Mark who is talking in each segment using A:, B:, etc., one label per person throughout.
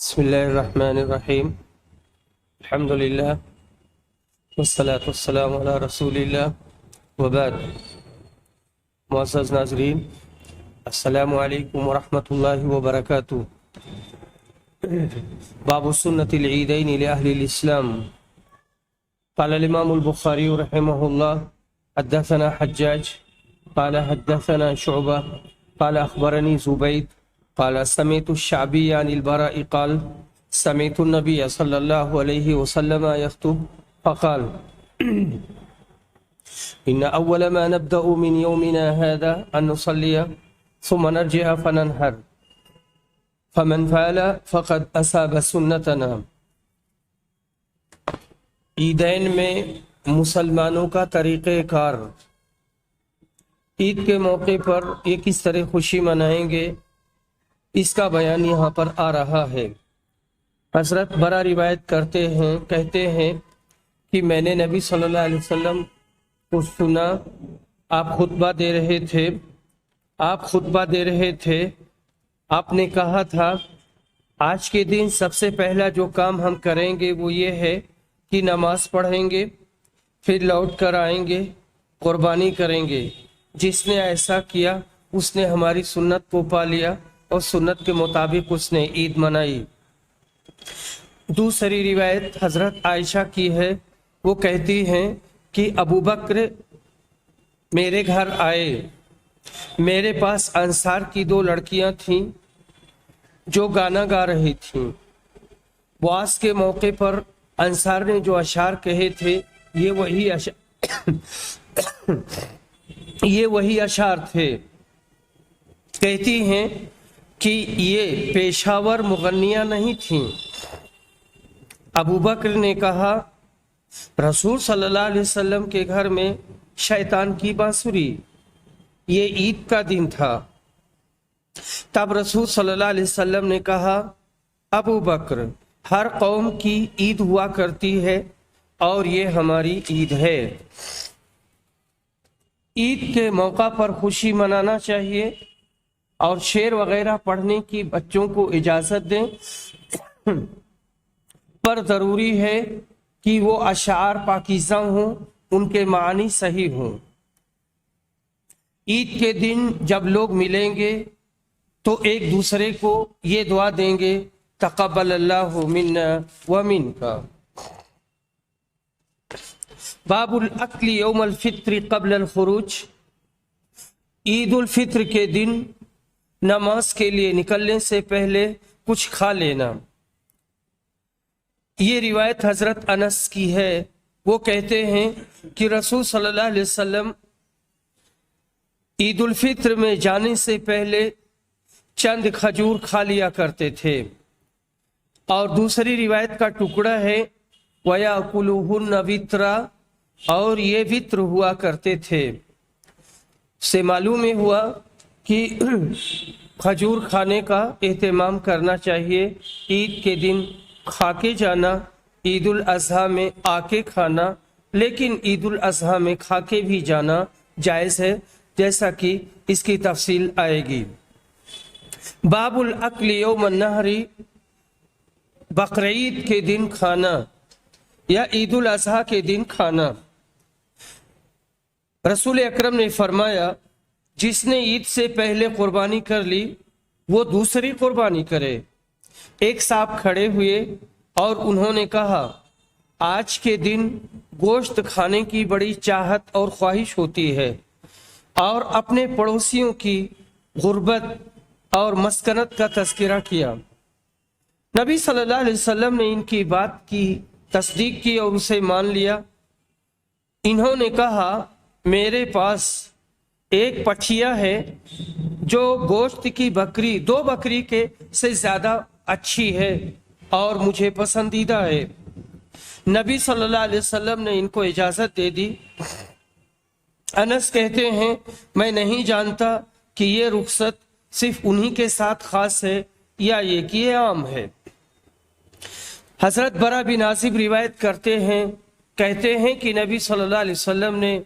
A: بسم اللہ الرحمن الرحیم الحمد للہ والصلاة والسلام علی رسول اللہ وبعد۔ معزز ناظرین، السلام علیکم ورحمۃ اللہ وبرکاتہ۔ باب سنت العیدین لأہل الاسلام۔ قال الامام البخاری رحمہ اللہ حدثنا حجاج قال حدثنا شعبہ قال اخبرنی زبید قال سمعت الشعبی عن البراء قال سمعت النبی صلی اللہ علیہ وسلم یخطب فقال ان اول ما نبدأ من یومنا هذا ان نصلی ثم نرجع فننحر فمن فعل فقد اصاب سنتنا۔ عیدین میں مسلمانوں کا طریقہ کار، عید کے موقع پر یہ کس طرح خوشی منائیں گے، اس کا بیان یہاں پر آ رہا ہے۔ حضرت برا روایت کہتے ہیں کہ میں نے نبی صلی اللہ علیہ وسلم کو سنا، آپ خطبہ دے رہے تھے۔ آپ نے کہا تھا آج کے دن سب سے پہلا جو کام ہم کریں گے وہ یہ ہے کہ نماز پڑھیں گے، پھر لوٹ کر آئیں گے، قربانی کریں گے۔ جس نے ایسا کیا اس نے ہماری سنت کو پا لیا اور سنت کے مطابق اس نے عید منائی۔ دوسری روایت حضرت عائشہ کی ہے، وہ کہتی ہیں کہ ابو بکر میرے گھر آئے، میرے پاس انصار کی 2 لڑکیاں تھیں جو گانا گا رہی تھیں۔ بعث کے موقع پر انصار نے جو اشعار کہے تھے یہ وہی اشعار تھے۔ کہتی ہیں کہ یہ پیشاور مغنیاں نہیں تھیں۔ ابو بکر نے کہا رسول صلی اللہ علیہ وسلم کے گھر میں شیطان کی بانسری، یہ عید کا دن تھا۔ تب رسول صلی اللہ علیہ وسلم نے کہا ابو بکر، ہر قوم کی عید ہوا کرتی ہے اور یہ ہماری عید ہے۔ عید کے موقع پر خوشی منانا چاہیے اور شعر وغیرہ پڑھنے کی بچوں کو اجازت دیں، پر ضروری ہے کہ وہ اشعار پاکیزہ ہوں، ان کے معنی صحیح ہوں۔ عید کے دن جب لوگ ملیں گے تو ایک دوسرے کو یہ دعا دیں گے تقبل اللہ منا ومنکا۔ باب الاکل یوم الفطر قبل الخروج۔ عید الفطر کے دن نماز کے لیے نکلنے سے پہلے کچھ کھا لینا۔ یہ روایت حضرت انس کی ہے، وہ کہتے ہیں کہ رسول صلی اللہ علیہ وسلم عید الفطر میں جانے سے پہلے چند کھجور کھا لیا کرتے تھے۔ اور دوسری روایت کا ٹکڑا ہے وَيَأْكُلُهُنَّ وِتْرًا، اور یہ وطر ہوا کرتے تھے۔ سے معلوم ہوا کہ کھجور کھانے کا اہتمام کرنا چاہیے۔ عید کے دن کھا کے جانا، عید الاضحیٰ میں آ کے کھانا، لیکن عید الاضحیٰ میں کھا کے بھی جانا جائز ہے، جیسا کہ اس کی تفصیل آئے گی۔ باب الاکل یوم النحر، بقرعید کے دن کھانا یا عید الاضحیٰ کے دن کھانا۔ رسول اکرم نے فرمایا جس نے عید سے پہلے قربانی کر لی وہ دوسری قربانی کرے۔ ایک صاحب کھڑے ہوئے اور انہوں نے کہا آج کے دن گوشت کھانے کی بڑی چاہت اور خواہش ہوتی ہے، اور اپنے پڑوسیوں کی غربت اور مسکنت کا تذکرہ کیا۔ نبی صلی اللہ علیہ وسلم نے ان کی بات کی تصدیق کی اور اسے مان لیا۔ انہوں نے کہا میرے پاس ایک پٹھیا ہے جو گوشت کی بکری 2 بکری کے سے زیادہ اچھی ہے اور مجھے پسندیدہ ہے۔ نبی صلی اللہ علیہ وسلم نے ان کو اجازت دے دی۔ انس کہتے ہیں میں نہیں جانتا کہ یہ رخصت صرف انہی کے ساتھ خاص ہے یا یہ کہ یہ عام ہے۔ حضرت برا بن عازب روایت کہتے ہیں کہ نبی صلی اللہ علیہ وسلم نے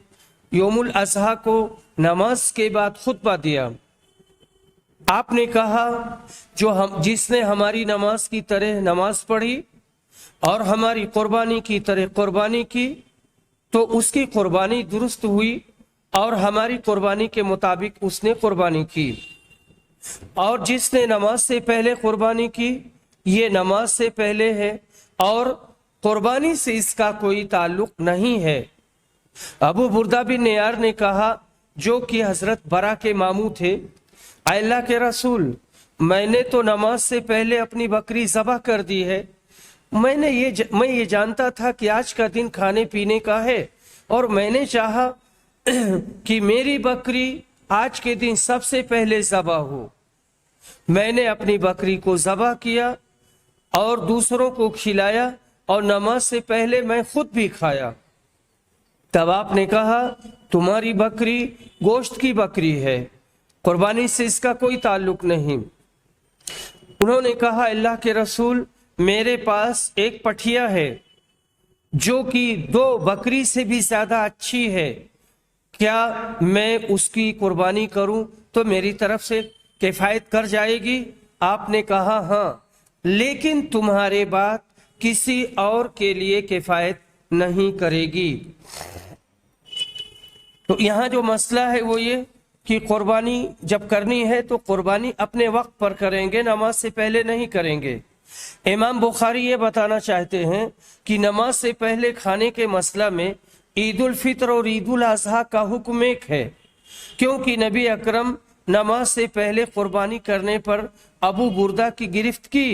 A: یوم الاضحیٰ کو نماز کے بعد خطبہ دیا۔ आपने कहा जिसने हमारी नमाज की तरह नमाज पढ़ी और हमारी कुर्बानी की तरह कुर्बानी की तो उसकी कुर्बानी दुरुस्त हुई और हमारी कुर्बानी के मुताबिक उसने कुर्बानी की। और जिसने नमाज से पहले कुर्बानी की ये नमाज से पहले है और कुर्बानी से इसका कोई ताल्लुक नहीं है। अबू बुर्दा बिन नियार ने कहा, जो कि हजरत बरा के मामू थे, अल्लाह के रसूल, मैंने तो नमाज से पहले अपनी बकरी ज़बह कर दी है। मैं ये जानता था कि आज का दिन खाने पीने का है और मैंने चाहा कि मेरी बकरी आज के दिन सबसे पहले ज़बह हो। मैंने अपनी बकरी को ज़बह किया और दूसरों को खिलाया और नमाज से पहले मैं खुद भी खाया। तब आपने कहा, तुम्हारी बकरी गोश्त की बकरी है, कुर्बानी से इसका कोई ताल्लुक नहीं। उन्होंने कहा, अल्लाह के रसूल, मेरे पास एक पठिया है जो कि 2 बकरी से भी ज्यादा अच्छी है, क्या मैं उसकी कुर्बानी करूं तो मेरी तरफ से किफायत कर जाएगी? आपने कहा, हाँ, लेकिन तुम्हारे बाद किसी और के लिए किफायत नहीं करेगी। तो यहाँ जो मसला है वो ये कि कुर्बानी जब करनी है तो कुर्बानी अपने वक्त पर करेंगे, नमाज से पहले नहीं करेंगे। इमाम बुखारी ये बताना चाहते हैं कि नमाज से पहले खाने के मसला में ईद उल फित्र और ईद उल अज़हा का हुक्म एक है, क्योंकि नबी अकरम नमाज से पहले कुर्बानी करने पर अबू बुर्दा की गिरफ्त की,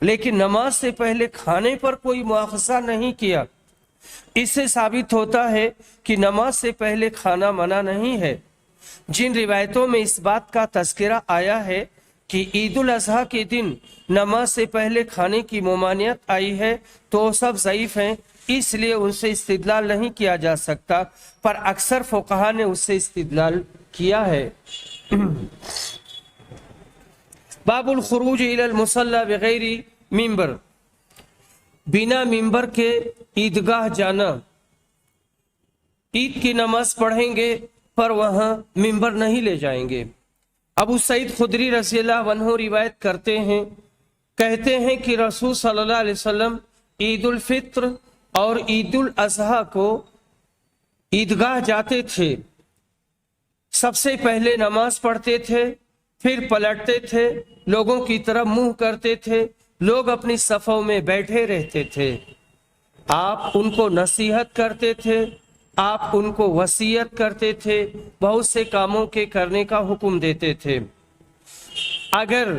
A: लेकिन नमाज से पहले खाने पर कोई मुआखजा नहीं किया। इससे साबित होता है कि नमाज से पहले खाना मना नहीं है। जिन रिवायतों में इस बात का तज़किरा आया है कि ईद उल अज़हा के दिन नमाज से पहले खाने की ममानियत आई है तो वो सब ज़ईफ़ हैं, इसलिए उनसे इस्तिदलाल नहीं किया जा सकता, पर अक्सर फ़ुक़हा ने उससे इस्तिदलाल किया है। बाबुल खुरूज इलल मुसल्ला बगैरी मिंबर, बिना मिंबर के ईदगाह जाना। ईद की नमाज पढ़ेंगे पर वहां मिंबर नहीं ले जाएंगे। अबू सईद खुदरी रज़ियल्लाहु अन्हु रिवायत करते हैं, कहते हैं कि रसूल सल्लल्लाहु अलैहि वसल्लम ईद उल फित्र और ईद उल अज़हा को ईदगाह जाते थे। सबसे पहले नमाज पढ़ते थे, फिर पलटते थे, लोगों की तरफ मुंह करते थे, लोग अपनी सफ़ों में बैठे रहते थे। आप उनको नसीहत करते थे, आप उनको वसीयत करते थे, बहुत से कामों के करने का हुक्म देते थे। अगर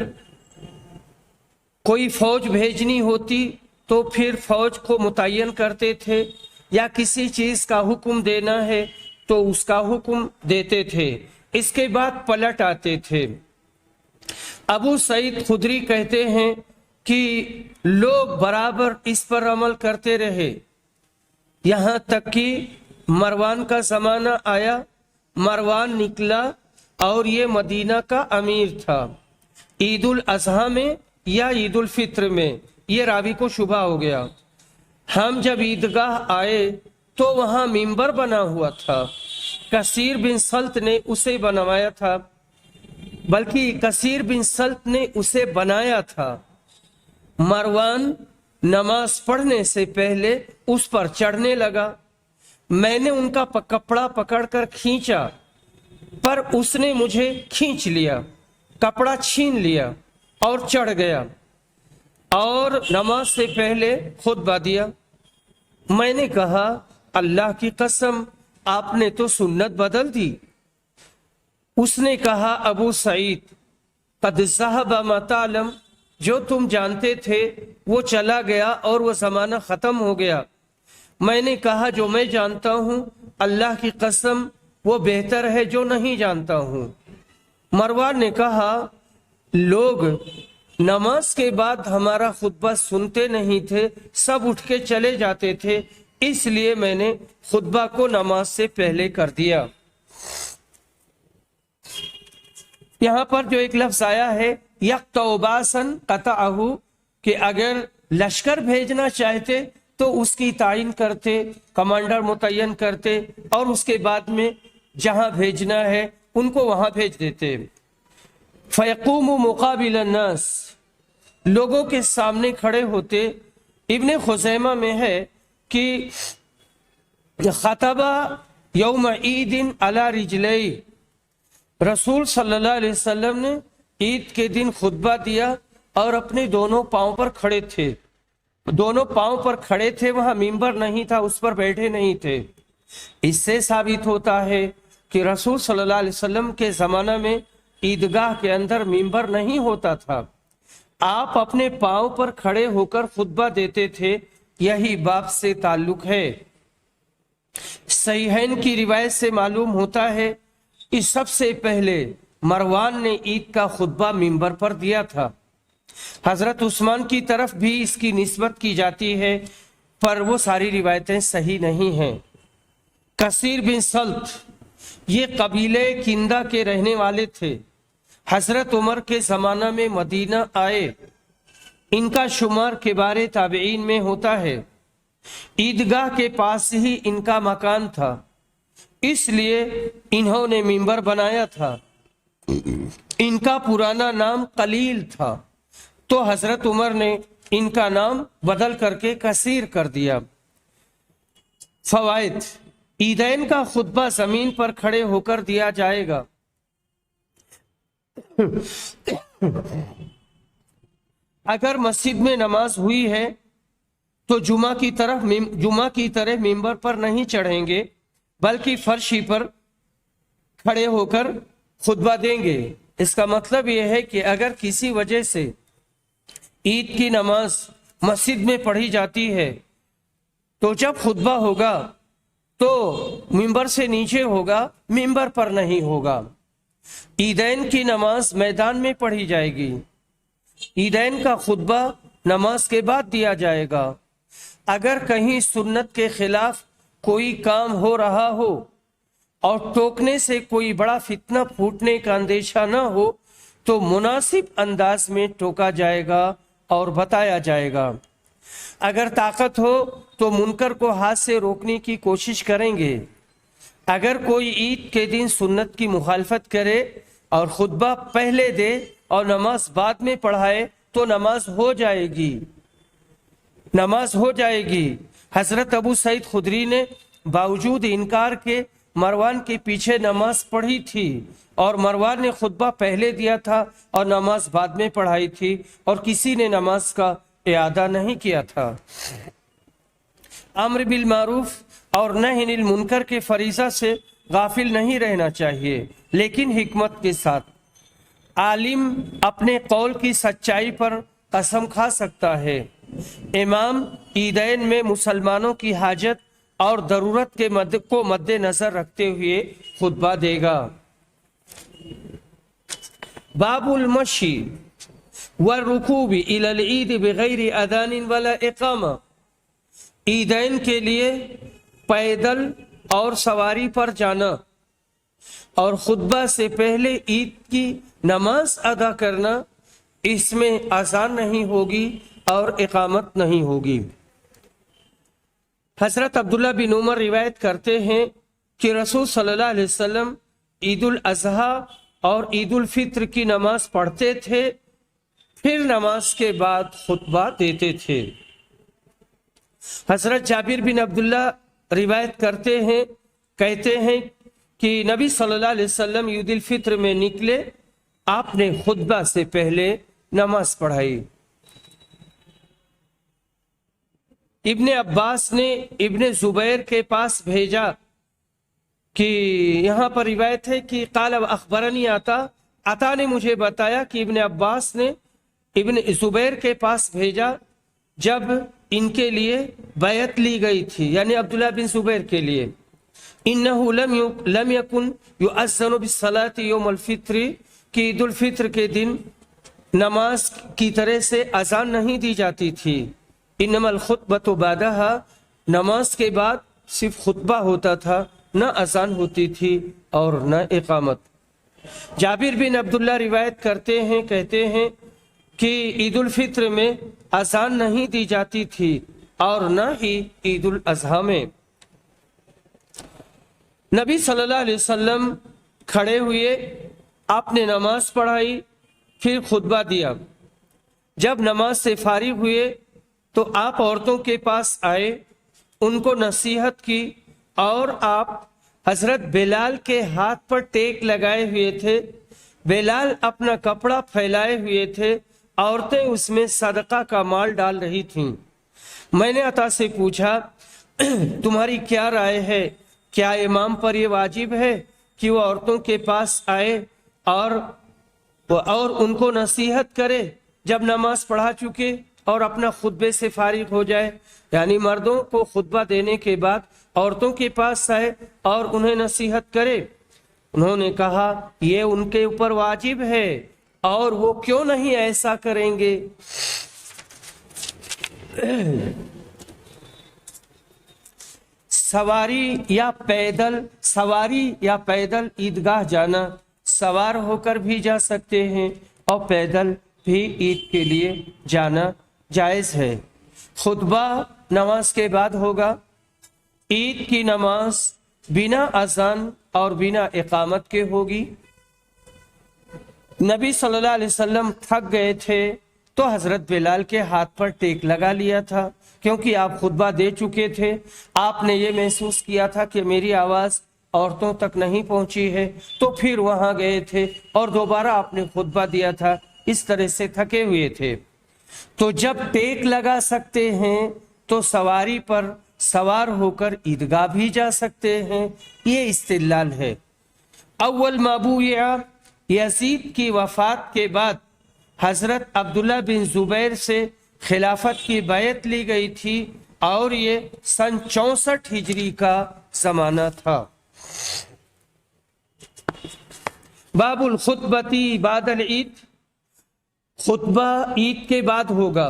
A: कोई फौज भेजनी होती तो फिर फौज को मुतय्यन करते थे, या किसी चीज का हुक्म देना है तो उसका हुक्म देते थे, इसके बाद पलट आते थे। अबू सईद खुदरी कहते हैं कि लोग बराबर इस पर अमल करते रहे, यहाँ तक कि मरवान का जमाना आया। मरवान निकला और ये मदीना का अमीर था। ईद उल अज़हा में या ईद उल फित्र में, ये रावी को शुबा हो गया। हम जब ईदगाह आए तो वहां मिंबर बना हुआ था, कसीर बिन सल्त ने उसे बनवाया था, बल्कि कसीर बिन सल्त ने उसे बनाया था। मरवान नमाज पढ़ने से पहले उस पर चढ़ने लगा। मैंने उनका कपड़ा पकड़कर खींचा, पर उसने मुझे खींच लिया, कपड़ा छीन लिया और चढ़ गया और नमाज से पहले खुतबा दिया। मैंने कहा, अल्लाह की कसम, आपने तो सुन्नत बदल दी। उसने कहा, अबू सईद, कद ज़हब मा तालम, जो तुम जानते थे वो चला गया और वो ज़माना ख़त्म हो गया। मैंने कहा, जो मैं जानता हूँ, अल्लाह की कसम, वो बेहतर है जो नहीं जानता हूँ। मरवान ने कहा, लोग नमाज के बाद हमारा खुतबा सुनते नहीं थे, सब उठ के चले जाते थे, इसलिए मैंने खुतबा को नमाज से पहले कर दिया। यहाँ पर जो एक लफ्ज आया है यक्तौबासन कतअहु, कि अगर लश्कर भेजना चाहते तो उसकी तायीन करते, कमांडर मुतय्यन करते और उसके बाद में जहां भेजना है उनको वहां भेज देते। फ़यक़ूमु मुक़ाबिल अन्नास, लोगों के सामने खड़े होते। इब्ने खुज़ैमा में है कि ख़तबा यौम ईदिन अला रिजलई, रसूल सल्लल्लाहु अलैहि वसल्लम ने ईद के दिन खुतबा दिया और अपने दोनों पाँव पर खड़े थे। दोनों पाँव पर खड़े थे, वहां मिंबर नहीं था, उस पर बैठे नहीं थे। इससे साबित होता है कि रसूल सल्लल्लाहु अलैहि वसल्लम के ज़माना में ईदगाह के अंदर मिंबर नहीं होता था। आप अपने पाँव पर खड़े होकर खुतबा देते थे। यही बाप से ताल्लुक है। सहीहैन की रिवायत से मालूम होता है कि सबसे पहले मरवान ने ईद का खुतबा मिंबर पर दिया था। हजरत उस्मान की तरफ भी इसकी निस्बत की जाती है, पर वो सारी रिवायतें सही नहीं हैं। कसीर बिन सल्त, ये कबीले किंदा के रहने वाले थे। हजरत उमर के ज़माना में मदीना आए। इनका शुमार किबारे ताबईन में होता है। ईदगाह के पास ही इनका मकान था, इसलिए इन्होंने मिंबर बनाया था। इनका पुराना नाम कलील था, तो हजरत उमर ने इनका नाम बदल करके कसीर कर दिया। फवाइद, ईदैन का खुतबा जमीन पर खड़े होकर दिया जाएगा। अगर मस्जिद में नमाज हुई है तो जुमा की तरह मिंबर पर नहीं चढ़ेंगे, बल्कि फर्श ही पर खड़े होकर खुतबा देंगे। इसका मतलब यह है कि अगर किसी वजह से ईद की नमाज मस्जिद में पढ़ी जाती है तो जब खुतबा होगा तो मिंबर से नीचे होगा, मिंबर पर नहीं होगा। ईदैन की नमाज मैदान में पढ़ी जाएगी। ईदैन का खुतबा नमाज के बाद दिया जाएगा। अगर कहीं सुन्नत के खिलाफ कोई काम हो रहा हो और टोकने से कोई बड़ा फितना फूटने का अंदेशा न हो तो मुनासिब अंदाज में टोका जाएगा और बताया जाएगा। अगर ताकत हो तो मुनकर को हाथ से रोकने की कोशिश करेंगे। अगर कोई ईद के दिन सुन्नत की मुखालफत करे और खुतबा पहले दे और नमाज बाद में पढ़ाए तो नमाज हो जाएगी। हजरत अबू सईद खुदरी ने बावजूद इनकार के मरवान के पीछे नमाज पढ़ी थी और मरवान ने खुतबा पहले दिया था और नमाज बाद में पढ़ाई थी और किसी ने नमाज का इआदा नहीं किया था। अम्र बिल मारूफ और नही अनिल मुनकर के फरीजा से गाफिल नहीं रहना चाहिए, लेकिन हिकमत के साथ। आलिम अपने कौल की सच्चाई पर कसम खा सकता है। इमाम ईदैन में मुसलमानों की हाजत और ज़रूरत के मद्देनजर रखते हुए खुतबा देगा। बाबुल मशी व रुकूबी इलल ईद बिगैर अदानिन वला इकामा, ईदैन के लिए पैदल और सवारी पर जाना और खुतबा से पहले ईद की नमाज अदा करना, इसमें अज़ान नहीं होगी और इकामत नहीं होगी। हजरत अब्दुल्ला बिन उमर रिवायत करते हैं कि रसूल सल्लल्लाहु अलैहि वसल्लम ईद उल अज़हा और ईद उल फित्र की नमाज पढ़ते थे, फिर नमाज के बाद खुतबा देते थे। हजरत जाबिर बिन अब्दुल्ला रिवायत करते हैं, कहते हैं कि नबी सल्लल्लाहु अलैहि वसल्लम ईद उल फित्र में निकले, आपने खुतबा से पहले नमाज पढ़ाई। इब्ने अब्बास ने इब्ने जुबैर के पास भेजा कि यहाँ पर रिवायत है कि काल अखबरनी अता ने मुझे बताया कि इब्ने अब्बास ने इब्ने जुबैर के पास भेजा जब इनके लिए बैत ली गई थी, यानी अब्दुल्ला बिन जुबैर के लिए। इन्नहु लम यकुन युअज़्ज़नु बिस्सलाति यौमुल फित्री, कि ईद उल फित्र के दिन नमाज की तरह से अजान नहीं दी जाती थी। इन्नमल खुतबतु बादहा, नमाज के बाद सिर्फ खुतबा होता था, न अजान होती थी और न इकामत। जाबिर बिन अब्दुल्ला रिवायत करते हैं, कहते हैं कि ईद उल फित्र में अजान नहीं दी जाती थी और न ही ईद उल अज़हा में। नबी सल्लल्लाहु अलैहि वसल्लम खड़े हुए, आपने नमाज पढ़ाई फिर खुतबा दिया। जब नमाज से फारिग हुए तो आप औरतों के पास आए, उनको नसीहत की और आप हजरत बिलाल के हाथ पर टेक लगाए हुए थे। बिलाल अपना कपड़ा फैलाए हुए थे, औरतें उसमें सदका का माल डाल रही थीं। मैंने अता से पूछा, तुम्हारी क्या राय है, क्या इमाम पर यह वाजिब है कि वो औरतों के पास आए और उनको नसीहत करे जब नमाज पढ़ा चुके और अपना खुतबे से फारिग हो जाए? यानी मर्दों को खुतबा देने के बाद औरतों के पास आए और उन्हें नसीहत करे। उन्होंने कहा ये उनके ऊपर वाजिब है और वो क्यों नहीं ऐसा करेंगे। सवारी या पैदल ईदगाह जाना, सवार होकर भी जा सकते हैं और पैदल भी ईद के लिए जाना जायज है। खुतबा नमाज के बाद होगा। ईद की नमाज बिना अजान और बिना इकामत के होगी। नबी सल्लल्लाहु अलैहि वसल्लम थक गए थे तो हजरत बिलाल के हाथ पर टेक लगा लिया था, क्योंकि आप खुतबा दे चुके थे। आपने ये महसूस किया था कि मेरी आवाज औरतों तक नहीं पहुंची है, तो फिर वहां गए थे और दोबारा आपने खुतबा दिया था। इस तरह से थके हुए थे। तो जब टेक लगा सकते हैं तो सवारी पर सवार होकर ईदगाह भी जा सकते हैं। ये इस्तिदलाल है। अव्वल माबूया यजीद की वफात के बाद हजरत अब्दुल्ला बिन जुबैर से खिलाफत की बैत ली गई थी और ये सन 64 हिजरी का जमाना था। बाबुल खुतबती बादल ईद, खुतबा ईद के बाद होगा,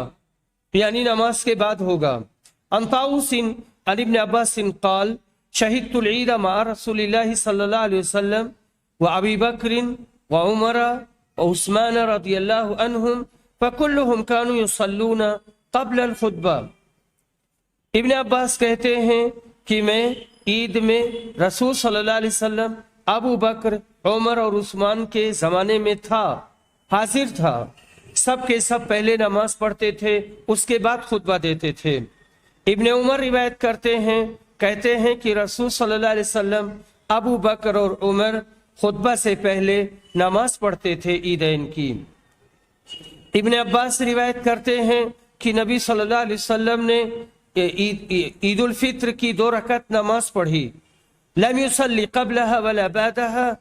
A: यानी नमाज के बाद होगा। अंताउसिन अन इब्न अब्बासिन क़ाल शहीदतुल ईद मा रसूलिल्लाहि सल्लल्लाहु अलैहि वसल्लम व अबी बकरिन व उमर व उस्मान रदियल्लाहु अन्हुम फकुल्लुहुम कानू युसल्लूना क़ब्ल अल खुतबा। इब्न अब्बास कहते हैं कि मैं ईद में रसूल सल्लल्लाहु अलैहि वसल्लम, अबू बकर, उमर और उस्मान के ज़माने में था, हाजिर था। सब के सब पहले नमाज पढ़ते थे, उसके बाद खुतबा देते थे। इब्न उमर रिवायत करते हैं, कहते हैं कि रसूल सल्लल्लाहु अलैहि वसल्लम, अबू बकर और उमर खुतबा से पहले नमाज पढ़ते थे ईदैन की। इब्न अब्बास रिवायत करते हैं कि नबी सल्लल्लाहु अलैहि वसल्लम ने ईद उल फित्र की 2 रकत नमाज पढ़ी। लम युसल्ली क़ब्लहा वला बादहा,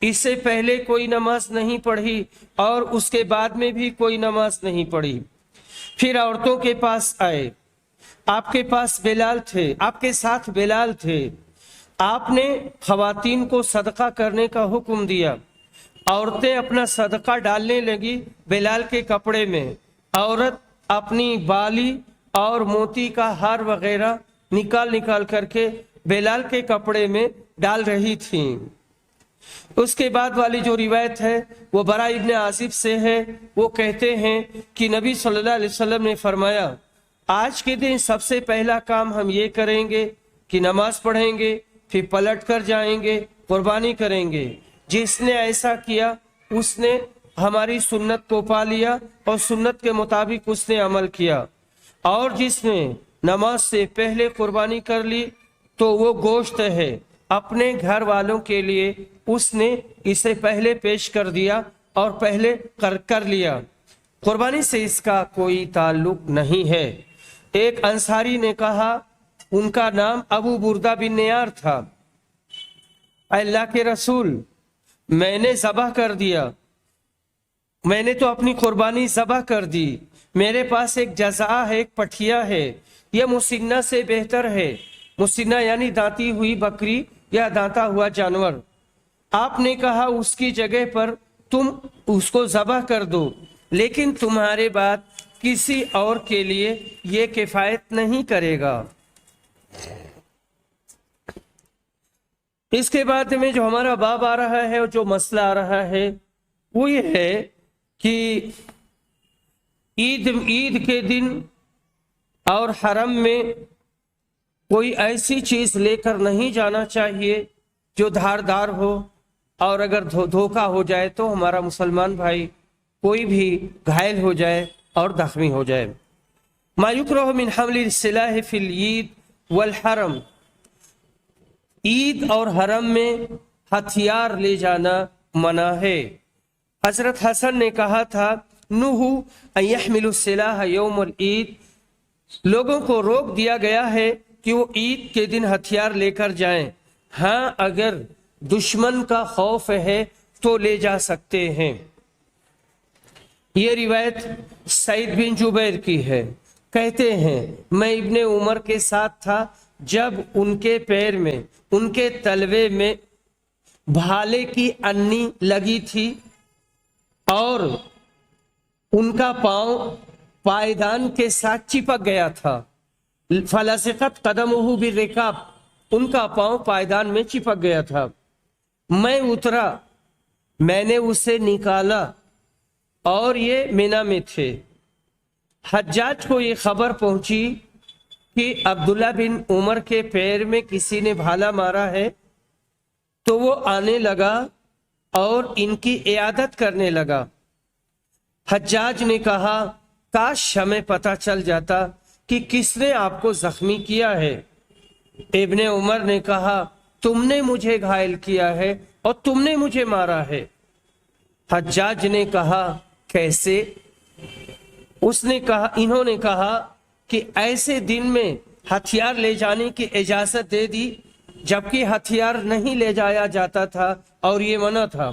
A: इससे पहले कोई नमाज नहीं पढ़ी और उसके बाद में भी कोई नमाज नहीं पढ़ी। फिर औरतों के पास आए, आपके पास बिलाल थे, आपके साथ बिलाल थे। आपने खवातीन को सदका करने का हुक्म दिया। औरतें अपना सदका डालने लगी बिलाल के कपड़े में। औरत अपनी बाली और मोती का हार वगैरह निकाल करके बिलाल के कपड़े में डाल रही थी। उसके बाद वाली जो रिवायत है वो बरा इब्न आसिफ से है। वो कहते हैं कि नबी सल्लल्लाहु अलैहि वसल्लम ने फरमाया, आज के दिन सबसे पहला काम हम ये करेंगे कि नमाज पढ़ेंगे, फिर पलट कर जाएंगे, कुर्बानी करेंगे। जिसने ऐसा किया उसने हमारी सुन्नत को पा लिया और सुन्नत के मुताबिक उसने अमल किया। और जिसने नमाज से पहले कुर्बानी कर ली तो वो गोश्त है, अपने घर वालों के लिए उसने इसे पहले पेश कर दिया और पहले कर लिया। कुर्बानी से इसका कोई ताल्लुक नहीं है। एक अंसारी ने कहा, उनका नाम अबू बुर्दा बिन नियार था, अल्लाह के रसूल, मैंने ज़बह कर दिया, मैंने तो अपनी कुर्बानी ज़बह कर दी। मेरे पास एक जज़ा है, एक पठिया है, यह मुसिन्ना से बेहतर है। मुसिन्ना यानी दांती हुई बकरी या दांता हुआ जानवर। आपने कहा उसकी जगह पर तुम उसको ज़बह कर दो, लेकिन तुम्हारे बाद किसी और के लिए ये किफ़ायत नहीं करेगा। इसके बाद में जो हमारा बाब आ रहा है और जो मसला आ रहा है वो ये है कि ईद के दिन और हरम में कोई ऐसी चीज लेकर नहीं जाना चाहिए जो धारदार हो, और अगर धोखा हो जाए तो हमारा मुसलमान भाई कोई भी घायल हो जाए और जख्मी हो जाए। मायुकरह मिन हमलिल सिलाह फिल ईद वल हरम, ईद और हरम में हथियार ले जाना मना है। हजरत हसन ने कहा था, नुहु अन यहमिलु सिलाह यौमुल ईद, लोगों को रोक दिया गया है कि वो ईद के दिन हथियार लेकर जाएं। हाँ, अगर दुश्मन का खौफ है तो ले जा सकते हैं। ये रिवायत सईद बिन जुबैर की है। कहते हैं, मैं इब्ने उमर के साथ था जब उनके पैर में, उनके तलवे में भाले की अन्नी लगी थी और उनका पांव पायदान के साथ चिपक गया था। फलसिकत कदमुहु बिर्रिकाब, उनका पांव पायदान में चिपक गया था। मैं उतरा, मैंने उसे निकाला और ये मिना में थे। हज्जाज को ये खबर पहुंची कि अब्दुल्ला बिन उमर के पैर में किसी ने भाला मारा है, तो वो आने लगा और इनकी इयादत करने लगा। हज्जाज ने कहा, काश हमें पता चल जाता कि किसने आपको जख्मी किया है। इब्ने उमर ने कहा, तुमने मुझे घायल किया है और तुमने मुझे मारा है। हज्जाज ने कहा, कैसे? इन्होंने कहा कि ऐसे दिन में हथियार ले जाने की इजाजत दे दी जबकि हथियार नहीं ले जाया जाता था और ये मना था,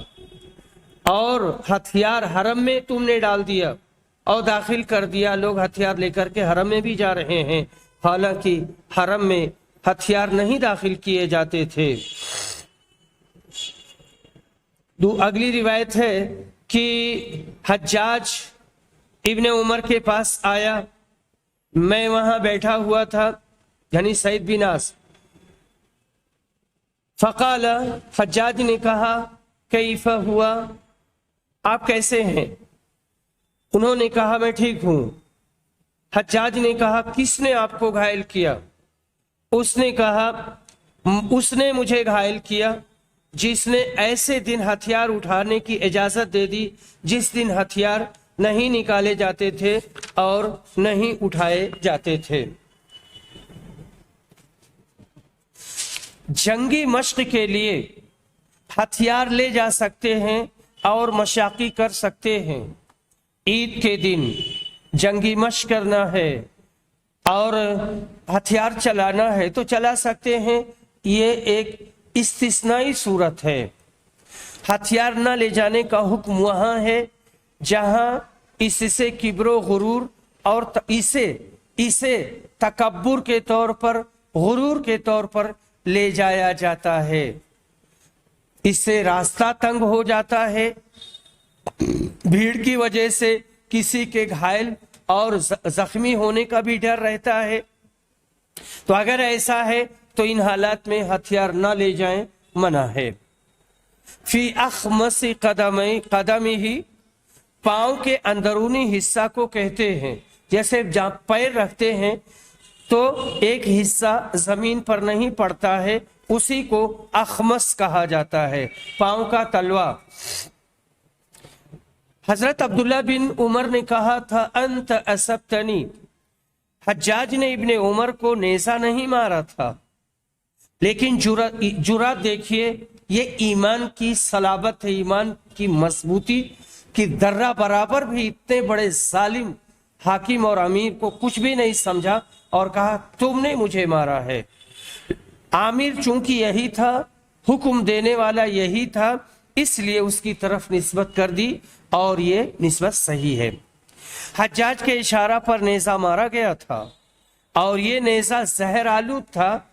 A: और हथियार हरम में तुमने डाल दिया और दाखिल कर दिया। लोग हथियार लेकर के हरम में भी जा रहे हैं, हालांकि हरम में हथियार नहीं दाखिल किए जाते थे। अगली रिवायत है कि हज्जाज इब्ने उमर के पास आया, मैं वहां बैठा हुआ था, यानी सईद बिन आस। फकाल, हज्जाज ने कहा, कैफा हुआ, आप कैसे हैं? उन्होंने कहा, मैं ठीक हूं। हज्जाज ने कहा, किसने आपको घायल किया? उसने कहा, उसने मुझे घायल किया जिसने ऐसे दिन हथियार उठाने की इजाजत दे दी जिस दिन हथियार नहीं निकाले जाते थे और नहीं उठाए जाते थे। जंगी मश्क के लिए हथियार ले जा सकते हैं और मशाकी कर सकते हैं। ईद के दिन जंगी मश्क करना है और हथियार चलाना है तो चला सकते हैं, ये एक इस्तिस्नाई सूरत है। हथियार न ले जाने का हुक्म वहां है जहां इससे किब्रो गुरूर और इसे तकब्बुर के तौर पर, गुरूर के तौर पर ले जाया जाता है। इससे रास्ता तंग हो जाता है, भीड़ की वजह से किसी के घायल और जख्मी होने का भी डर रहता है। तो अगर ऐसा है तो इन हालात में हथियार न ले जाएं, मना है। फी अखमसी कदमी ही, पांव के अंदरूनी हिस्सा को कहते हैं। जैसे जहां पैर रखते हैं तो एक हिस्सा जमीन पर नहीं पड़ता है, उसी को अखमस कहा जाता है, पांव का तलवा। हजरत अब्दुल्ला बिन उमर ने कहा था, अंत असब्तनी, हज्जाज ने इब्ने उमर को नेजा नहीं मारा था, लेकिन जुरात देखिए, ये ईमान की सलाबत है, ईमान की मजबूती कि दर्रा बराबर भी इतने बड़े जालिम हाकिम और अमीर को कुछ भी नहीं समझा और कहा, तुमने मुझे मारा है। आमिर चूंकि यही था, हुक्म देने वाला यही था, इसलिए उसकी तरफ निस्बत कर दी और ये निस्बत सही है। हज्जाज के इशारा पर नेजा मारा गया था और ये नेजा जहर आलूद था।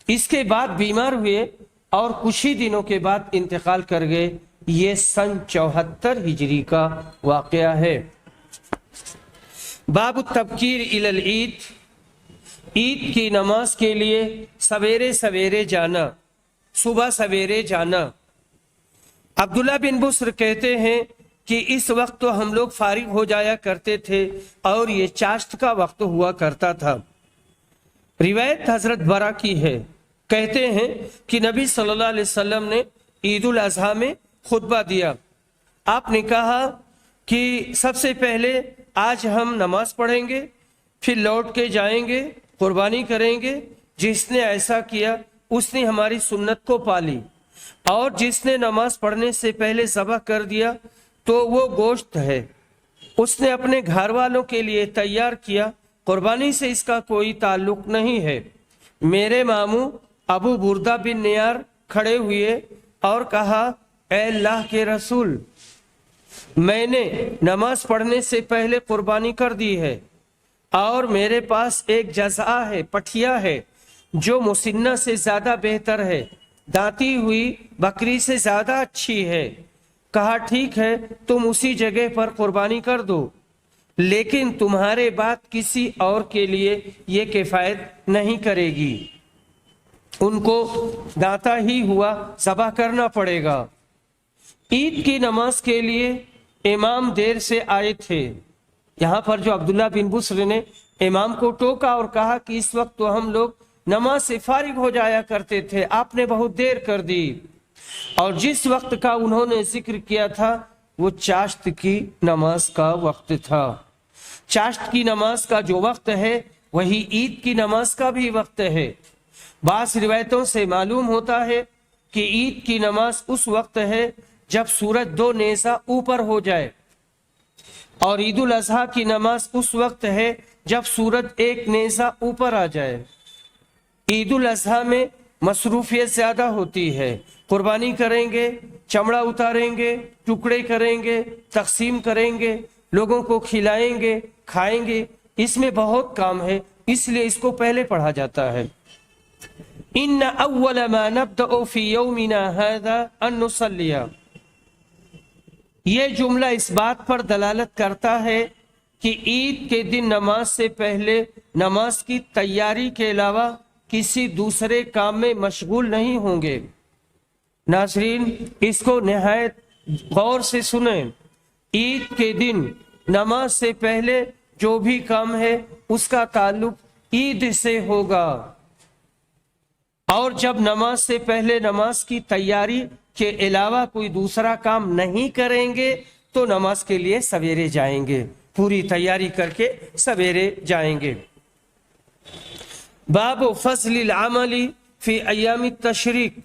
A: इसके बाद बीमार हुए और कुछ ही दिनों के बाद इंतकाल कर गए। ये सन 74 हिजरी का वाकया है। बाब तबकीर इलल ईद, ईद की नमाज के लिए सवेरे सवेरे जाना, सुबह सवेरे जाना। अब्दुल्ला बिन बुस्र कहते हैं कि इस वक्त तो हम लोग फारिग हो जाया करते थे और ये चाश्त का वक्त हुआ करता था। रिवायत हजरत बरा की है, कहते हैं कि नबी सल्लल्लाहु अलैहि वसल्लम ने ईद उल अज़हा में खुतबा दिया। आपने कहा, कि सबसे पहले आज हम नमाज पढ़ेंगे, फिर लौट के जाएंगे, कुर्बानी करेंगे। जिसने ऐसा किया उसने हमारी सुन्नत को पाली, और जिसने नमाज पढ़ने से पहले ज़बह कर दिया तो वो गोश्त है, उसने अपने घर वालों के लिए तैयार किया, कुर्बानी से इसका कोई ताल्लुक नहीं है। मेरे मामू अबू बुर्दा बिन नियार खड़े हुए और कहा, ऐ अल्लाह के रसूल, मैंने नमाज पढ़ने से पहले कुर्बानी कर दी है, और मेरे पास एक जज़ा है, पठिया है, जो मुसिन्ना से ज्यादा बेहतर है, दांती हुई बकरी से ज्यादा अच्छी है। कहा, ठीक है, तुम उसी जगह पर कुर्बानी कर दो, लेकिन तुम्हारे बाद किसी और के लिए ये किफायत नहीं करेगी। उनको दाता ही हुआ ज़बह करना पड़ेगा। ईद की नमाज के लिए इमाम देर से आए थे। यहाँ पर जो अब्दुल्ला बिन बुस्र ने इमाम को टोका और कहा कि इस वक्त तो हम लोग नमाज से फारिग हो जाया करते थे, आपने बहुत देर कर दी। और जिस वक्त का उन्होंने जिक्र किया था वो चाश्त की नमाज का वक्त था। चाश्त की नमाज का जो वक्त है वही ईद की नमाज का भी वक्त है। बास रिवायतों से मालूम होता है कि ईद की नमाज उस वक्त है जब सूरज 2 नेज़ा ऊपर हो जाए, और ईद उल अजहा की नमाज उस वक्त है जब सूरज 1 नेज़ा ऊपर आ जाए। ईद उल अजहा में मसरूफियत ज्यादा होती है। कुर्बानी करेंगे, चमड़ा उतारेंगे, टुकड़े करेंगे, तकसीम करेंगे, लोगों को खिलाएंगे, खाएंगे, इसमें बहुत काम है, इसलिए इसको पहले पढ़ा जाता है। इन्ना अव्वल मा नब्दअ फी यौमिना हाज़ा अन नुसल्लिया। ये जुमला इस बात पर दलालत करता है कि ईद के दिन नमाज से पहले नमाज की तैयारी के अलावा किसी दूसरे काम में मशगूल नहीं होंगे। नाज़रीन, इसको निहायत गौर से सुने। ईद के दिन नमाज से पहले जो भी काम है उसका ताल्लुक ईद से होगा, और जब नमाज से पहले नमाज की तैयारी के अलावा कोई दूसरा काम नहीं करेंगे तो नमाज के लिए सवेरे जाएंगे, पूरी तैयारी करके सवेरे जाएंगे। बाब फज़लिल अमली फी अय्यामी तशरीक।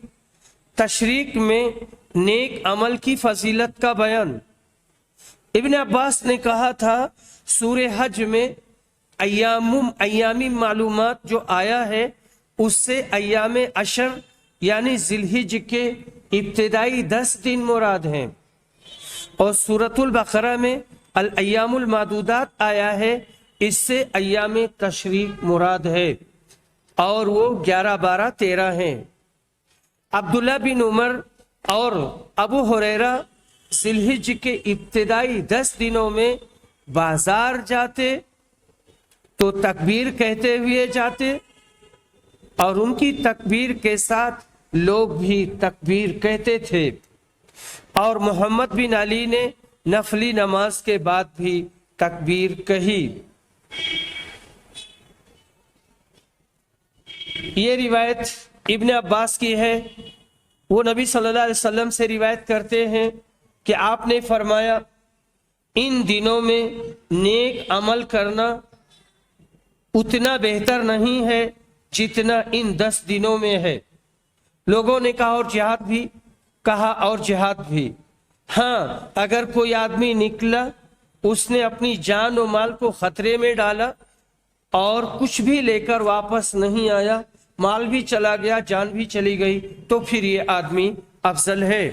A: तशरीक में नेक अमल की फजीलत का बयान। इब्न अब्बास ने कहा था, सूरे हज में अय्यामी मालूमात जो आया है उससे अय्याम अशर यानी जिलहिज के इब्तिदाई 10 दिन मुराद हैं, और सूरतुल बकरा में अल अय्यामुल मादूदात आया है, इससे अय्याम तशरीक मुराद है, और वो 11, 12, 13 हैं। अब्दुल्ला बिन उमर और अबू हुरैरा जिलहिज के इब्तिदाई 10 दिनों में बाजार जाते तो तकबीर कहते हुए जाते, और उनकी तकबीर के साथ लोग भी तकबीर कहते थे। और मोहम्मद बिन अली ने नफली नमाज के बाद भी तकबीर कही। ये रिवायत इब्न अब्बास की है। वो नबी सल्लल्लाहु अलैहि वसल्लम से रिवायत करते हैं कि आपने फरमाया, इन दिनों में नेक अमल करना उतना बेहतर नहीं है जितना इन 10 दिनों में है। लोगों ने कहा, और जिहाद भी? कहा, और जिहाद भी। हाँ, अगर कोई आदमी निकला, उसने अपनी जान और माल को खतरे में डाला और कुछ भी लेकर वापस नहीं आया, माल भी चला गया, जान भी चली गई, तो फिर ये आदमी अफजल है।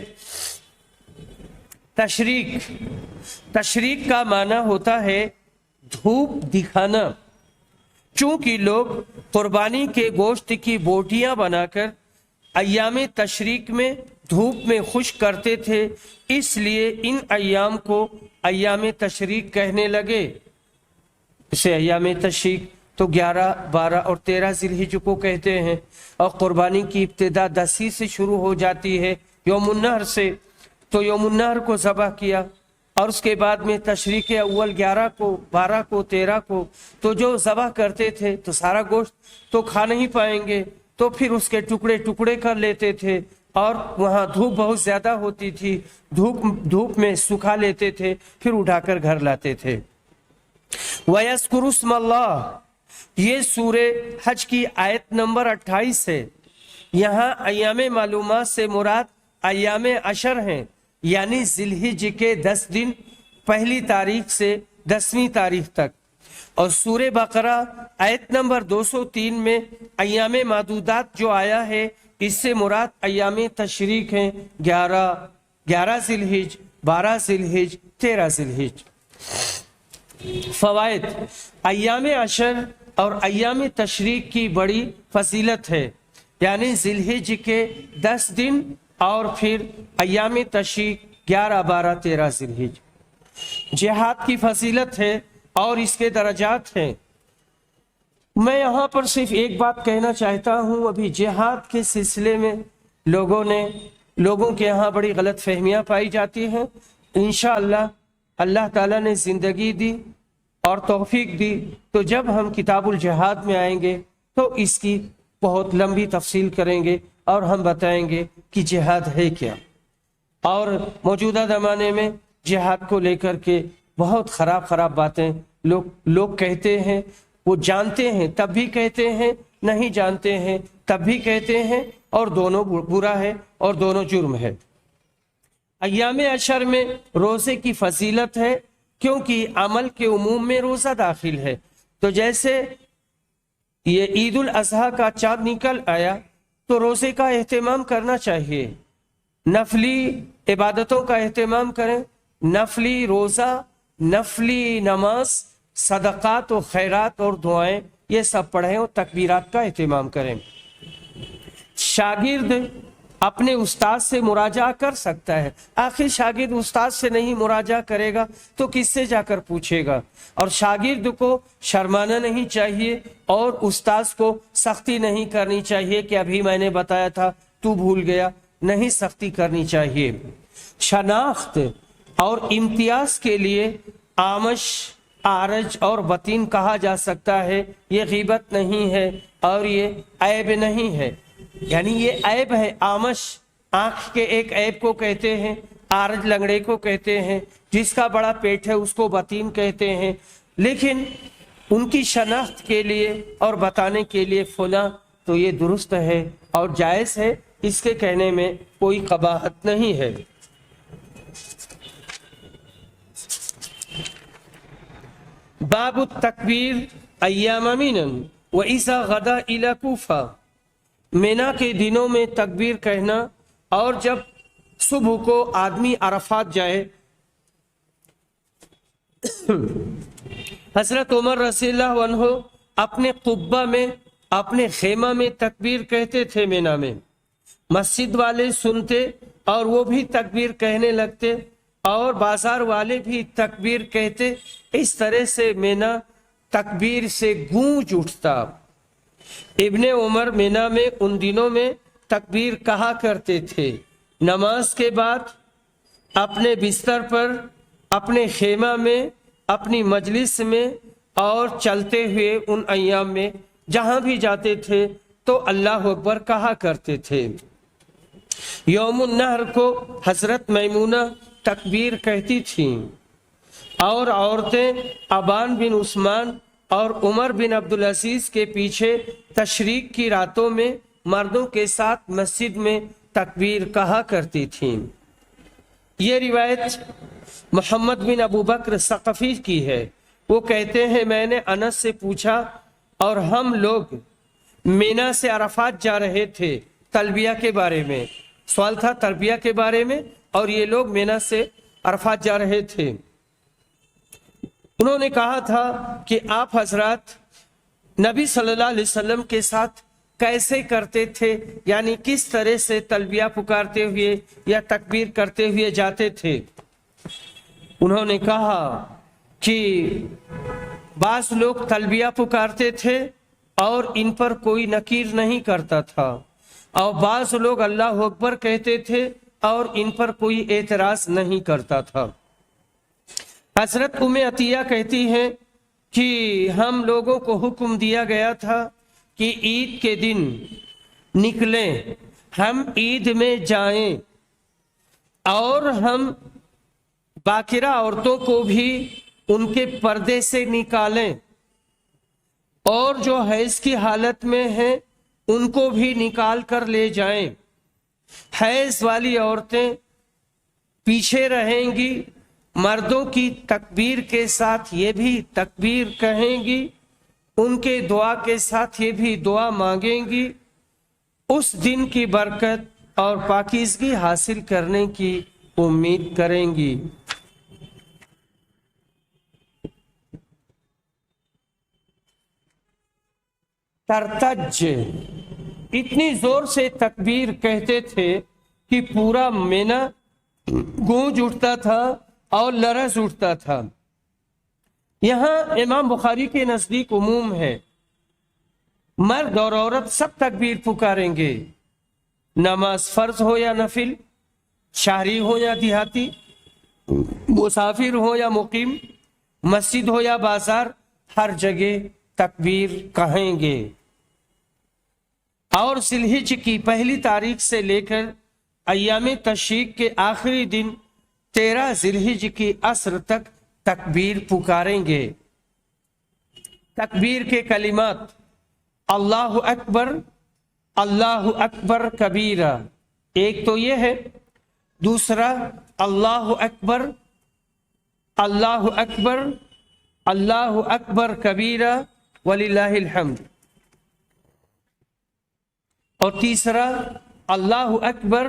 A: तशरीक का माना होता है धूप दिखाना। चूंकि लोग कुर्बानी के गोश्त की बोटियां बनाकर अय्याम तशरीक में धूप में खुश करते थे, इसलिए इन अय्याम को अय्याम तशरीक कहने लगे। इसे अय्याम तशरीक तो 11, 12 और 13 जिलहिज को कहते हैं, और कुर्बानी की इब्तिदा 10 ही से शुरू हो जाती है, यौमुन नहर से। तो यौमुन नहर को ज़बह किया, और उसके बाद में तशरीक अव्वल 11 को, 12 को, 13 को, तो जो ज़बह करते थे तो सारा गोश्त तो खा नहीं पाएंगे, तो फिर उसके टुकड़े टुकड़े कर लेते थे, اور वहाँ धूप बहुत ज्यादा होती थी, धूप में सुखा लेते थे, फिर उठाकर घर लाते थे। वयस्कुरुस्मल्लाह, ये सूरे हज की आयत नंबर 28 है। यहाँ अय्याम मालूमात से मुराद अय्याम अशर हैं, यानी जिलहिज के 10 दिन पहली तारीख से 10वीं तारीख तक। और सूरे बकरा आयत नंबर 203 में अय्याम मादूदात जो आया है, इससे मुराद अय्याम तशरीक हैं, 11 जिलहिज, 12 जिलहिज, 13 जिलहिज। फवायद, अय्याम अशर और अय्याम तशरीक की बड़ी फजीलत है, यानी जिलहिज के 10 दिन और फिर अय्याम तशरीक 11, 12, 13 जिलहिज। जिहाद की फजीलत है और इसके दर्जात हैं। मैं यहाँ पर सिर्फ एक बात कहना चाहता हूँ, अभी जिहाद के सिलसिले में लोगों के यहाँ बड़ी गलत फहमियाँ पाई जाती हैं। इंशाअल्लाह अल्लाह ताला ने ज़िंदगी दी और तौफीक दी, तो जब हम किताबुल जिहाद में आएंगे तो इसकी बहुत लंबी तफसील करेंगे और हम बताएंगे कि जिहाद है क्या। और मौजूदा ज़माने में जिहाद को लेकर के बहुत खराब बातें लोग कहते हैं। वो जानते हैं तब भी कहते हैं, नहीं जानते हैं तब भी कहते हैं, और दोनों बुरा है और दोनों जुर्म है। अय्याम अशर में रोज़े की फजीलत है, क्योंकि अमल के उमूम में रोज़ा दाखिल है। तो जैसे ये ईद उल अज़हा का चाँद निकल आया तो रोज़े का एहतमाम करना चाहिए, नफली इबादतों का एहतमाम करें, नफली रोज़ा, नफली नमाज, सदक़ात और खैरात और दुआएं, ये सब पढ़ें और तकबीरात का एहतमाम करें। शागिर्द अपने उस्ताद से मुराजा कर सकता है, आखिर शागिर्द उस्ताद से नहीं मुराजा करेगा तो किससे जाकर पूछेगा। और शागिर्द को शर्माना नहीं चाहिए और उस्ताद को सख्ती नहीं करनी चाहिए कि अभी मैंने बताया था तू भूल गया, नहीं सख्ती करनी चाहिए। शनाख्त और इम्तियाज के लिए आमश, आरज और बतीन कहा जा सकता है। ये गीबत नहीं है और ये ऐब नहीं है, यानी ये ऐब है। आमश आंख के एक ऐब को कहते हैं, आरज लंगड़े को कहते हैं, जिसका बड़ा पेट है उसको बतीन कहते हैं। लेकिन उनकी शनाख्त के लिए और बताने के लिए फुला, तो ये दुरुस्त है और जायज़ है, इसके कहने में कोई कबाहत नहीं है। बाबु तकबीर अय्याम मिनन व इसा गदा इला कूफा, मिना के दिनों में तकबीर कहना, और जब सुबह को आदमी अरफात जाए। हजरत उमर रज़ियल्लाहु अन्हु अपने कुब्बा में, अपने खेमा में तकबीर कहते थे मिना में। मस्जिद वाले सुनते और वो भी तकबीर कहने लगते, और बाजार वाले भी तकबीर कहते। इस तरह से मिना तकबीर से गूंज उठता। इब्ने उमर मिना में उन दिनों में तकबीर कहा करते थे, नमाज के बाद अपने बिस्तर पर, अपने खेमा में, अपनी मजलिस में, और चलते हुए उन अय्याम में जहां भी जाते थे तो अल्लाह अकबर कहा करते थे। यौमुन नहर को हजरत मैमूना तकबीर कहती थीं, और औरतें अबान बिन उस्मान और उमर बिन अब्दुल अजीज के पीछे तशरीक की रातों में मर्दों के साथ मस्जिद में तकबीर कहा करती थीं। ये रिवायत मोहम्मद बिन अबू बकर सक़फ़ी की है। वो कहते हैं, मैंने अनस से पूछा और हम लोग मीना से अरफात जा रहे थे, तलबिया के बारे में सवाल था, तलबिया के बारे में, और ये लोग मीना से अरफात जा रहे थे। उन्होंने कहा था कि आप हजरत नबी सल्लल्लाहु अलैहि वसल्लम के साथ कैसे करते थे, यानी किस तरह से तलबिया पुकारते हुए या तकबीर करते हुए जाते थे। उन्होंने कहा कि बास लोग तलबिया पुकारते थे और इन पर कोई नकीर नहीं करता था, और बास लोग अल्लाह अकबर कहते थे और इन पर कोई एतराज नहीं करता था। हजरत उम्मे अतिया कहती हैं कि हम लोगों को हुक्म दिया गया था कि ईद के दिन निकलें हम ईद में जाएं और हम बाकिरा औरतों को भी उनके पर्दे से निकालें और जो हैज की हालत में हैं उनको भी निकाल कर ले जाएं। हैज वाली औरतें पीछे रहेंगी, मर्दों की तकबीर के साथ ये भी तकबीर कहेंगी, उनके दुआ के साथ ये भी दुआ मांगेंगी, उस दिन की बरकत और पाकीज़गी हासिल करने की उम्मीद करेंगी। तरतज, इतनी जोर से तकबीर कहते थे कि पूरा मेना गूंज उठता था और लरज उठता था। यहां इमाम बुखारी के नजदीक उमूम है, मर्द और औरत सब तकबीर पुकारेंगे, नमाज फर्ज हो या नफिल, शहरी हो या देहाती, मुसाफिर हो या मुकीम, मस्जिद हो या बाजार, हर जगह तकबीर कहेंगे। और जिलहिज की पहली तारीख से लेकर अय्याम तशरीक के आखिरी दिन 13 जिलहिज की असर तक तकबीर पुकारेंगे। तकबीर के कलिमात अल्लाहु अकबर कबीरा, एक तो ये है, दूसरा अल्लाहु अकबर अल्लाहु अकबर कबीरा वलिल्लाहिल हम्द, और तीसरा अल्लाहु अकबर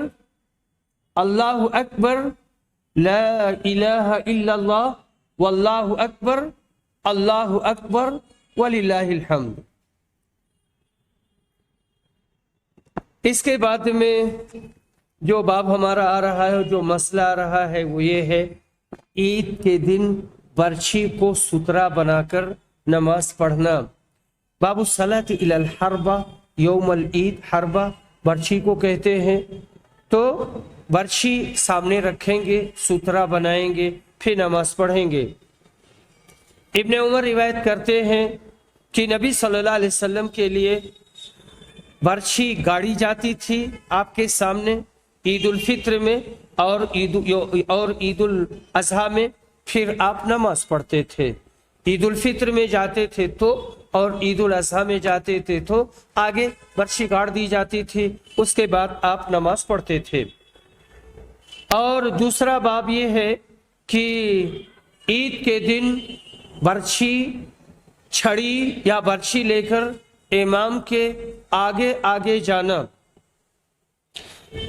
A: ला इलाहा इल्लल्लाह वल्लाहु अकबर वलिल्लाहिल हम्द। इसके बाद में जो बाब हमारा आ रहा है, जो मसला आ रहा है, वो ये है, ईद के दिन बर्छी को सुतरा बनाकर नमाज पढ़ना। बाबू सलात इलल हरबा यौमल ईद, हरबा बर्छी को कहते हैं। तो बर्छी सामने रखेंगे, सुतरा बनाएंगे, फिर नमाज पढ़ेंगे। इब्ने उमर रिवायत करते हैं कि नबी सल्लल्लाहु अलैहि वसल्लम के लिए बर्छी गाड़ी जाती थी आपके सामने ईद उल फित्र में और ईद उल अजहा में, फिर आप नमाज पढ़ते थे। ईद उल फित्र में जाते थे तो, और ईद उल अजहा में जाते थे तो आगे बर्छी गाड़ दी जाती थी, उसके बाद आप नमाज पढ़ते थे। और दूसरा बाब ये है कि ईद के दिन बर्छी, छड़ी या बर्छी लेकर इमाम के आगे आगे जाना।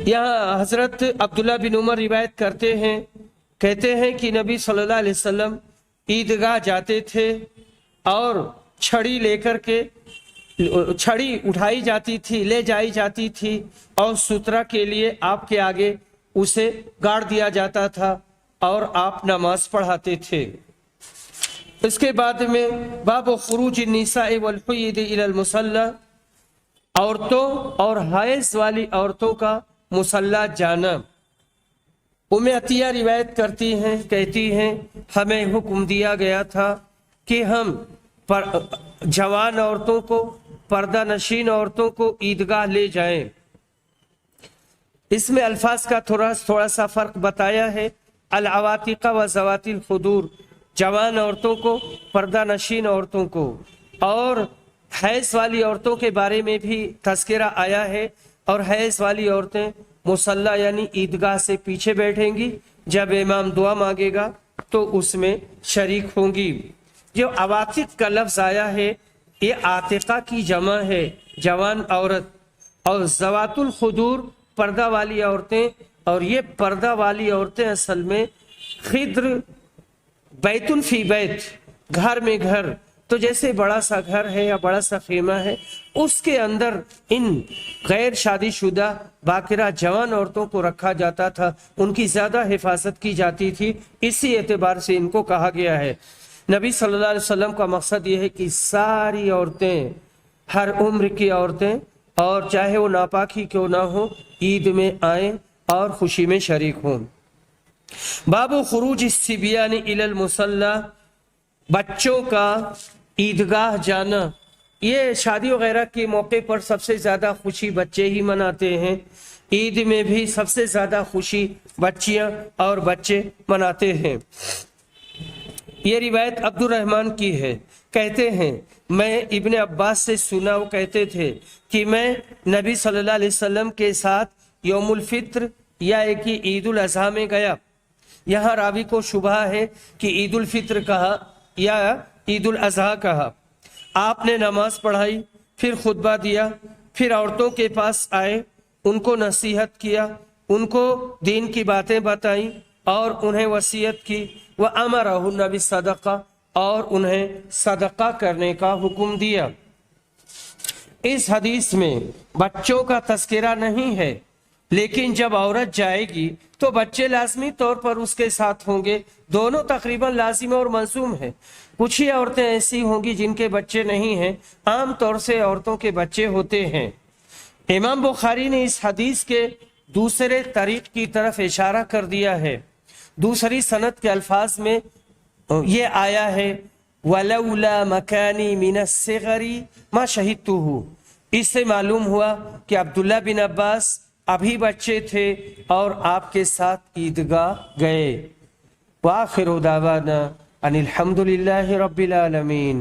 A: यहाँ हजरत अब्दुल्ला बिन उमर रिवायत करते हैं, कहते हैं कि नबी सल्लल्लाहु अलैहि वसल्लम ईदगाह जाते थे और छड़ी लेकर के, छड़ी उठाई जाती थी, ले जाई जाती थी और सुतरा के लिए आपके आगे उसे गाड़ दिया जाता था और आप नमाज पढ़ाते थे। इसके बाद में बाब खुरूज निसाए वल हुय्यद इलल मुसल्ला, औरतों और हाइज वाली औरतों का मुसल्ला जाना। उम्मे अतिया रिवायत करती हैं, कहती हैं, हमें हुक्म दिया गया था कि हम जवान औरतों को, पर्दा नशीन औरतों को ईदगाह ले जाएं। इसमें अल्फाज का थोड़ा सा फर्क बताया है। अल अवातिका व ज़वातिल खुदूर, जवान औरतों को, पर्दा नशीन औरतों को, और हैज वाली औरतों के बारे में भी तज़किरा आया है। और हैज वाली औरतें मुसल्ला यानी ईदगाह से पीछे बैठेंगी, जब इमाम दुआ मांगेगा तो उसमें शरीक होंगी। जो अवातिक का लफ्ज आया है, ये आतिका की जमा है, जवान औरत, और ज़वातुल खुदूर पर्दा वाली औरतें। और ये पर्दा वाली औरतें असल में खिद्र, बैतुन फी बैत, घर में घर, तो जैसे बड़ा सा घर है या बड़ा सा खेमा है, उसके अंदर इन गैर शादीशुदा बाकिरा जवान औरतों को रखा जाता था, उनकी ज्यादा हिफाजत की जाती थी, इसी एतबार से इनको कहा गया है। नबी सल्लल्लाहु अलैहि वसल्लम का मकसद ये है कि सारी औरतें, हर उम्र की औरतें, और चाहे वो नापाकी क्यों ना हो, ईद में आए और खुशी में शरीक हों। बाबू खुरूज सिबियानी इलल मुसल्ला, बच्चों का ईदगाह जाना। ये शादी वगैरह के मौके पर सबसे ज़्यादा खुशी बच्चे ही मनाते हैं। ईद में भी सबसे ज़्यादा खुशी बच्चियां और बच्चे मनाते हैं। ये रिवायत अब्दुर्रहमान की है। कहते हैं मैं इब्ने अब्बास से सुना, वो कहते थे कि मैं नबी सल्लल्लाहु अलैहि वसल्लम के साथ यौमुल फित्र या एक ही ईद उल अज़हा में गया। यहाँ रावी को शुबह है कि ईद उल फित्र कहा या ईद उल अज़हा कहा। आपने नमाज पढ़ाई, फिर खुतबा दिया, फिर औरतों के पास आए, उनको नसीहत किया, उनको दीन की बातें बताई और उन्हें वसीयत की। वह अमरहुन्ना बिस्सदक़ा, और उन्हें सदका करने का हुक्म दिया। इस हदीस में बच्चों का तस्करा नहीं है, लेकिन जब औरत जाएगी तो बच्चे लाजमी तौर पर उसके साथ होंगे। दोनों तकरीबन लाजिम और मलजूम है। कुछ ही औरतें ऐसी होंगी जिनके बच्चे नहीं हैं, आम तौर से औरतों के बच्चे होते हैं। इमाम बुखारी ने इस हदीस के दूसरे तरीक की तरफ इशारा कर दिया है। दूसरी सनद के अल्फाज में ये आया है वलौला मकानी मिनस्सिगरी मा शहीदतुहु। इससे मालूम हुआ कि अब्दुल्ला बिन अब्बास अभी बच्चे थे और आपके साथ ईदगाह गए। वाखिरु दावाना अनिल हम्दुलिल्लाहि रब्बिल आलमीन।